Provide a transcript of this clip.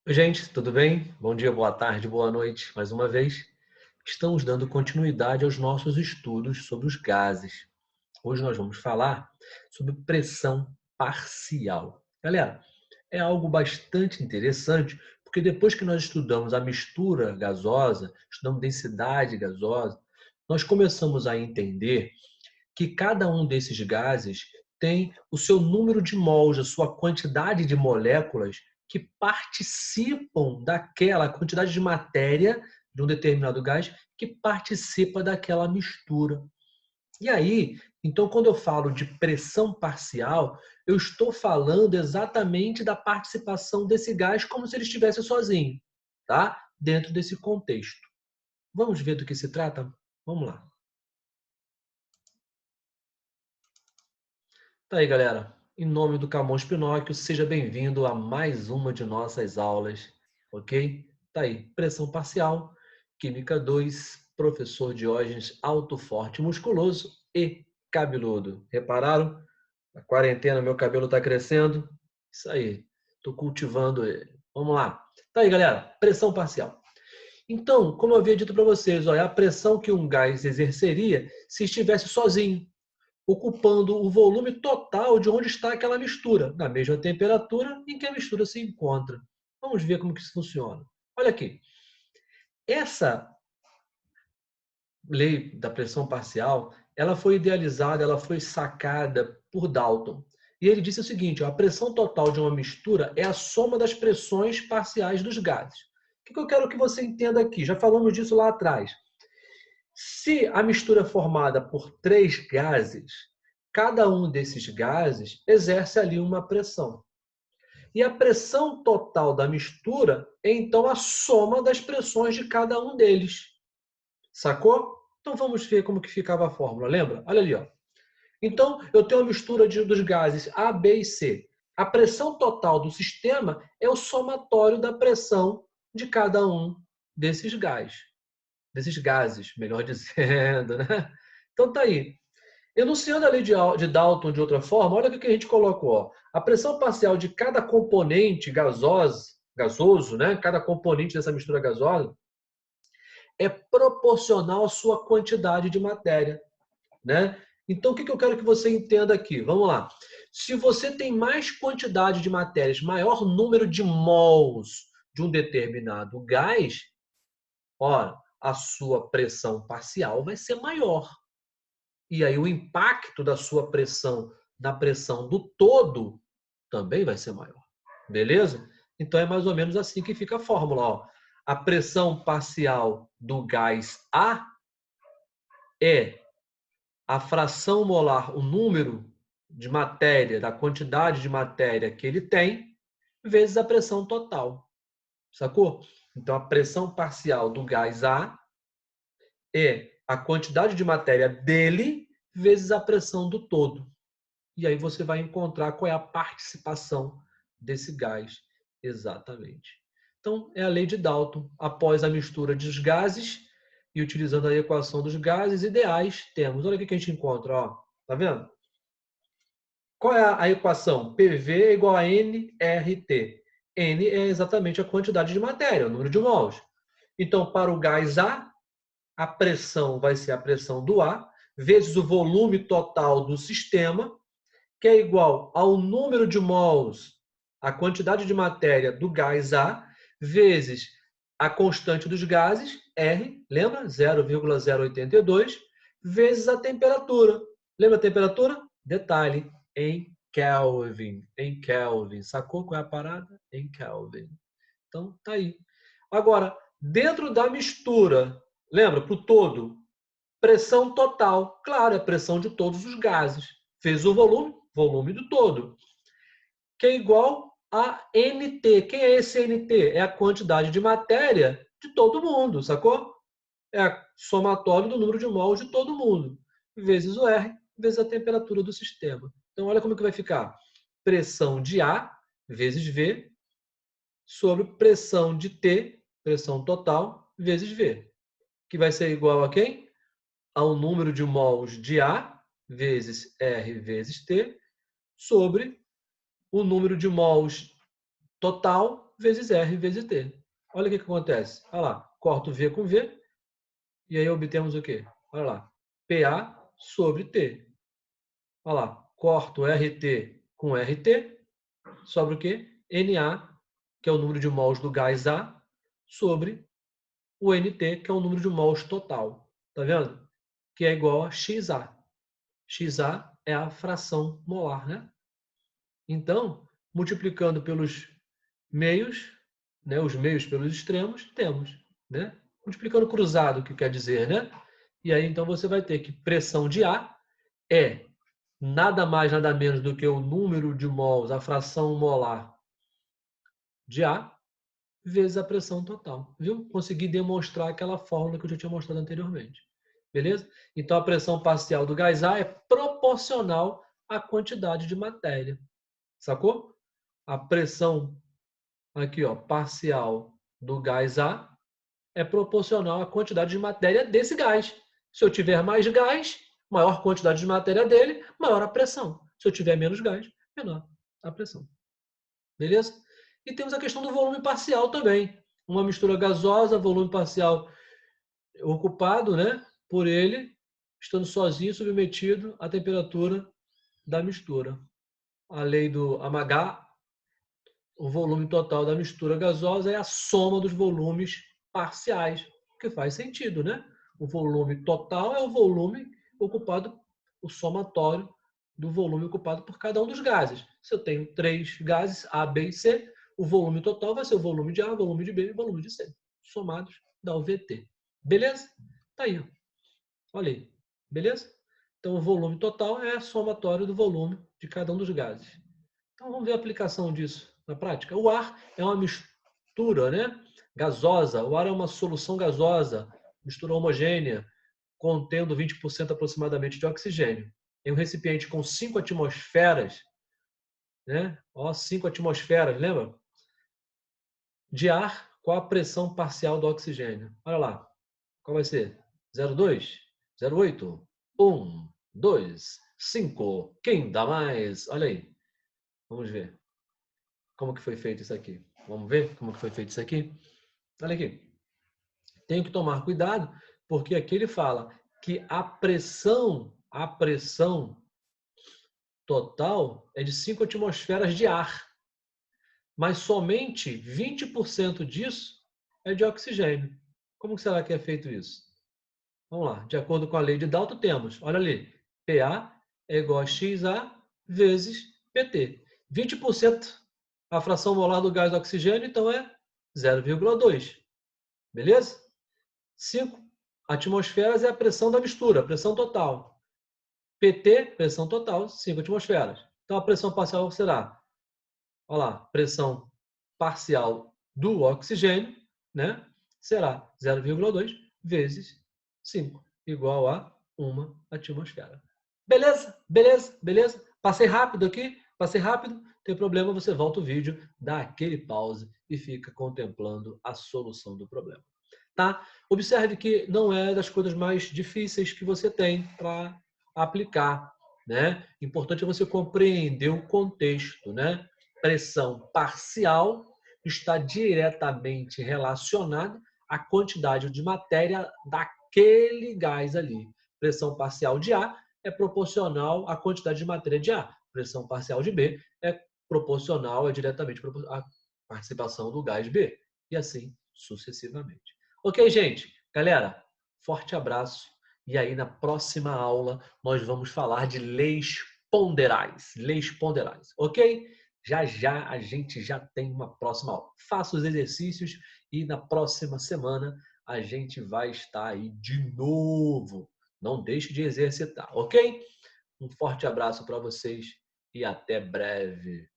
Oi, gente, tudo bem? Bom dia, boa tarde, boa noite, mais uma vez. Estamos dando continuidade aos nossos estudos sobre os gases. Hoje nós vamos falar sobre pressão parcial. Galera, é algo bastante interessante, porque depois que nós estudamos a mistura gasosa, estudamos densidade gasosa, nós começamos a entender que cada um desses gases tem o seu número de mols, a sua quantidade de moléculas que participam daquela quantidade de matéria de um determinado gás que participa daquela mistura. E aí, então, quando eu falo de pressão parcial, eu estou falando exatamente da participação desse gás como se ele estivesse sozinho, tá? Dentro desse contexto. Vamos ver do que se trata? Vamos lá. Tá aí, galera. Em nome do Camões Pinóquio, seja bem-vindo a mais uma de nossas aulas, ok? Tá aí, pressão parcial, Química 2, professor Diógenes, alto, forte, musculoso e cabeludo. Repararam? Na quarentena, meu cabelo tá crescendo. Isso aí, tô cultivando ele. Vamos lá. Tá aí, galera, pressão parcial. Então, como eu havia dito para vocês, ó, é a pressão que um gás exerceria se estivesse sozinho, ocupando o volume total de onde está aquela mistura, na mesma temperatura em que a mistura se encontra. Vamos ver como que isso funciona. Olha aqui. Essa lei da pressão parcial, ela foi idealizada, ela foi sacada por Dalton. E ele disse o seguinte: ó, a pressão total de uma mistura é a soma das pressões parciais dos gases. O que eu quero que você entenda aqui? Já falamos disso lá atrás. Se a mistura é formada por três gases, cada um desses gases exerce ali uma pressão. E a pressão total da mistura é então a soma das pressões de cada um deles. Sacou? Então vamos ver como que ficava a fórmula, lembra? Olha ali, ó. Então eu tenho a mistura dos gases A, B e C. A pressão total do sistema é o somatório da pressão de cada um desses gases, melhor dizendo, né? Então tá aí. Enunciando a lei de Dalton de outra forma, olha o que a gente colocou. Ó. A pressão parcial de cada componente gasoso, né? Cada componente dessa mistura gasosa, é proporcional à sua quantidade de matéria. Né? Então, o que eu quero que você entenda aqui? Vamos lá. Se você tem mais quantidade de matérias, maior número de mols de um determinado gás, ó, a sua pressão parcial vai ser maior. E aí o impacto da sua pressão na pressão do todo também vai ser maior. Beleza? Então é mais ou menos assim que fica a fórmula. Ó. A pressão parcial do gás A é a fração molar, o número de matéria, da quantidade de matéria que ele tem, vezes a pressão total. Sacou? Então a pressão parcial do gás A é a quantidade de matéria dele vezes a pressão do todo. E aí você vai encontrar qual é a participação desse gás exatamente. Então, é a lei de Dalton. Após a mistura dos gases e utilizando a equação dos gases ideais, temos. Olha o que a gente encontra. Ó. Tá vendo? Qual é a equação? PV é igual a nRT. N é exatamente a quantidade de matéria, o número de mols. Então, para o gás a pressão vai ser a pressão do A, vezes o volume total do sistema, que é igual ao número de mols, a quantidade de matéria do gás A, vezes a constante dos gases, R, lembra? 0,082, vezes a temperatura. Lembra a temperatura? Detalhe, em Kelvin. Em Kelvin. Sacou qual é a parada? Em Kelvin. Então, tá aí. Agora, dentro da mistura, lembra? Para o todo, pressão total. Claro, é a pressão de todos os gases. Fez o volume, volume do todo, que é igual a NT. Quem é esse NT? É a quantidade de matéria de todo mundo, sacou? É a somatório do número de mols de todo mundo, vezes o R, vezes a temperatura do sistema. Então, olha como que vai ficar. Pressão de A vezes V sobre pressão de T, pressão total, vezes V. Que vai ser igual a quem? Ao número de mols de A vezes R vezes T sobre o número de mols total vezes R vezes T. Olha o que acontece. Olha lá, corto V com V, e aí obtemos o quê? Olha lá, PA sobre T. Olha lá, corto RT com RT, sobra o quê? NA, que é o número de mols do gás A, sobre o NT, que é o número de mols total. Tá vendo? Que é igual a XA. XA é a fração molar, né? Então, multiplicando pelos meios, né, os meios pelos extremos, temos, né? Multiplicando cruzado, o que quer dizer, né? E aí, então, você vai ter que pressão de A é nada mais, nada menos do que o número de mols, a fração molar de A, vezes a pressão total, viu? Consegui demonstrar aquela fórmula que eu já tinha mostrado anteriormente, beleza? Então, a pressão parcial do gás A é proporcional à quantidade de matéria, sacou? A pressão aqui, ó, parcial do gás A é proporcional à quantidade de matéria desse gás. Se eu tiver mais gás, maior quantidade de matéria dele, maior a pressão. Se eu tiver menos gás, menor a pressão. Beleza? E temos a questão do volume parcial também. Uma mistura gasosa, volume parcial ocupado, né, por ele, estando sozinho, submetido à temperatura da mistura. A lei do Amagat, o volume total da mistura gasosa é a soma dos volumes parciais, que faz sentido, né? O volume total é o volume ocupado, o somatório do volume ocupado por cada um dos gases. Se eu tenho 3 gases, A, B e C, o volume total vai ser o volume de A, volume de B e volume de C. Somados dá o VT. Beleza? Tá aí. Olha aí. Beleza? Então, o volume total é somatório do volume de cada um dos gases. Então, vamos ver a aplicação disso na prática. O ar é uma mistura, né, gasosa. O ar é uma solução gasosa, mistura homogênea, contendo 20% aproximadamente de oxigênio. Em um recipiente com 5 atmosferas, né? Ó, 5 atmosferas, lembra? De ar, qual a pressão parcial do oxigênio? Olha lá. Qual vai ser? 0,2, 0,8, 1, 2, 5. Quem dá mais? Olha aí. Vamos ver como que foi feito isso aqui. Vamos ver como que foi feito isso aqui? Olha aqui. Tenho que tomar cuidado, porque aqui ele fala que a pressão total é de 5 atmosferas de ar, mas somente 20% disso é de oxigênio. Como será que é feito isso? Vamos lá. De acordo com a lei de Dalton, temos, olha ali, PA é igual a XA vezes PT. 20% a fração molar do gás do oxigênio, então é 0,2. Beleza? 5 atmosferas é a pressão da mistura, a pressão total. PT, pressão total, 5 atmosferas. Então, a pressão parcial será, olha lá, pressão parcial do oxigênio, né? Será 0,2 vezes 5, igual a 1 atmosfera. Beleza? Beleza? Beleza? Passei rápido aqui? Passei rápido? Não tem problema, você volta o vídeo, dá aquele pause e fica contemplando a solução do problema. Tá? Observe que não é das coisas mais difíceis que você tem para aplicar, né? Importante é você compreender o contexto, né? Pressão parcial está diretamente relacionada à quantidade de matéria daquele gás ali. Pressão parcial de A é proporcional à quantidade de matéria de A. Pressão parcial de B é proporcional, é diretamente à participação do gás B. E assim sucessivamente. Ok, gente? Galera, forte abraço. E aí, na próxima aula, nós vamos falar de leis ponderais. Leis ponderais, ok? Já já a gente já tem uma próxima aula. Faça os exercícios e na próxima semana a gente vai estar aí de novo. Não deixe de exercitar, ok? Um forte abraço para vocês e até breve.